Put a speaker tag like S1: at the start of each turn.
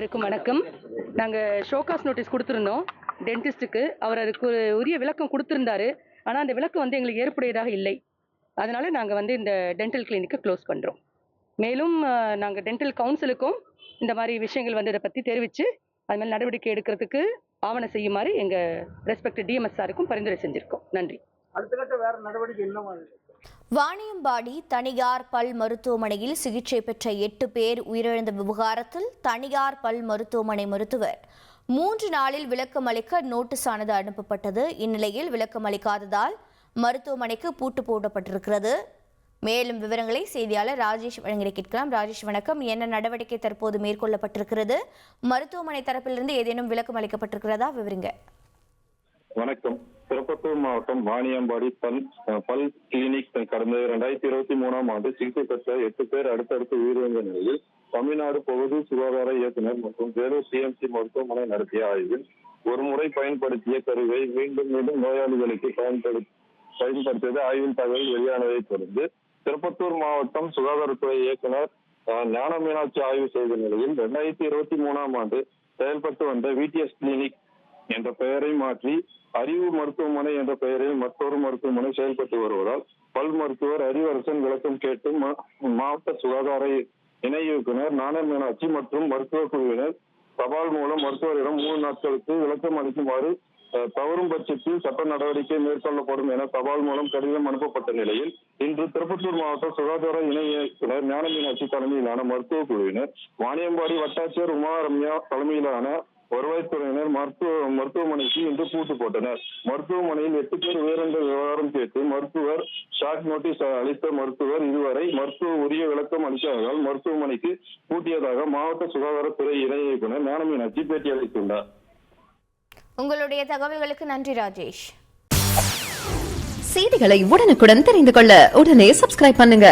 S1: அனைவருக்கும் வணக்கம். நாங்கள் ஷோகாஸ் நோட்டீஸ் கொடுத்துருந்தோம் டென்டிஸ்ட்டுக்கு. அவர் அதுக்கு உரிய விளக்கம் கொடுத்துருந்தாரு. ஆனால் அந்த விளக்கம் எங்களுக்கு ஏற்புடையதாக இல்லை. அதனால் நாங்கள் இந்த டென்டல் கிளினிக்கை க்ளோஸ் பண்ணுறோம். மேலும் நாங்கள் டென்டல் கவுன்சிலுக்கும் இந்த மாதிரி விஷயங்கள் இதை பற்றி தெரிவித்து அது மாதிரி நடவடிக்கை எடுக்கிறதுக்கு ஆவணம் செய்யுமாறு எங்கள் ரெஸ்பெக்ட் டிஎம்எஸ் சாருக்கும் பரிந்துரை செஞ்சுருக்கோம். நன்றி.
S2: அடுத்த கட்ட வேறு நடவடிக்கை என்ன?
S3: வாணியம்பாடி தனியார் பல் மருத்துவமனையில் சிகிச்சை பெற்ற 8 பேர் உயிரிழந்த விவகாரத்தில் தனியார் பல் மருத்துவமனை மருத்துவர் 3 நாளில் விளக்கம் அளிக்க நோட்டீஸ் ஆனது அனுப்பப்பட்டது. இந்நிலையில் விளக்கம் அளிக்காததால் மருத்துவமனைக்கு பூட்டு போடப்பட்டிருக்கிறது. மேலும் விவரங்களை செய்தியாளர் ராஜேஷ் வழங்கி கேட்கலாம். ராஜேஷ் வணக்கம். என்ன நடவடிக்கை தற்போது மேற்கொள்ளப்பட்டிருக்கிறது? மருத்துவமனை தரப்பிலிருந்து ஏதேனும் விளக்கம் அளிக்கப்பட்டிருக்கிறதா? விவரிங்க.
S4: வணக்கம். திருப்பத்தூர் மாவட்டம் வாணியம்பாடி பல் கிளினிக் கடந்த 2023ஆம் ஆண்டு சிகிச்சை பெற்ற 8 பேர் அடுத்தடுத்து உயிரிழந்த நிலையில் தமிழ்நாடு பகுதி சுகாதார இயக்குநர் மற்றும் வேலூர் சிஎம்சி மருத்துவமனை நடத்திய ஆய்வில் ஒரு முறை பயன்படுத்திய கருவை மீண்டும் மீண்டும் நோயாளிகளுக்கு பயன்படுத்தியது ஆய்வில் தகவல் வெளியானதை தொடர்ந்து திருப்பத்தூர் மாவட்டம் சுகாதாரத்துறை இயக்குநர் ஞான மீனாட்சி ஆய்வு செய்த நிலையில் 2023ஆம் ஆண்டு செயல்பட்டு வந்த விடிஎஸ் கிளினிக் என்ற பெயரை மாற்றி அறிவு மருத்துவமனை என்ற பெயரில் மற்றொரு மருத்துவமனை செயல்பட்டு வருவதால் பல் மருத்துவர் அறிவரசன் விளக்கம் கேட்டு மாவட்ட சுகாதார இணை இயக்குனர் ஞான மீனாட்சி மற்றும் மருத்துவ குழுவினர் தபால் மூலம் மருத்துவரிடம் 3 நாட்களுக்கு விளக்கம் அளிக்குமாறு தவறும் பட்சத்தில் சட்ட நடவடிக்கை மேற்கொள்ளப்படும் என தபால் மூலம் கடிதம் அனுப்பப்பட்ட நிலையில் இன்று திருப்பத்தூர் மாவட்ட சுகாதார இணை இயக்குனர் ஞான மீனாட்சி தலைமையிலான மருத்துவ குழுவினர் வாணியம்பாடி வட்டாட்சியர் உமா ரம்யா தலைமையிலான வருவாய்த்துறையினர் மருத்துவமனைக்கு இன்று பூட்டு போட்டனர். மருத்துவமனையில் 8 பேர் உயிரிழந்த விவகாரம் கேட்டு மருத்துவர் ஷார்ட் நோட்டீஸ் அளித்த மருத்துவர் இதுவரை உரிய விளக்கம் அளிக்காததால் மருத்துவமனைக்கு பூட்டியதாக மாவட்ட சுகாதாரத்துறை இணை இயக்குனர் ஞான மீனாட்சி பேட்டி அளித்துள்ளார்.
S3: உங்களுடைய தகவல்களுக்கு நன்றி ராஜேஷ்.
S5: செய்திகளை உடனுக்குடன் தெரிந்து கொள்ள உடனே சப்ஸ்கிரைப் பண்ணுங்க.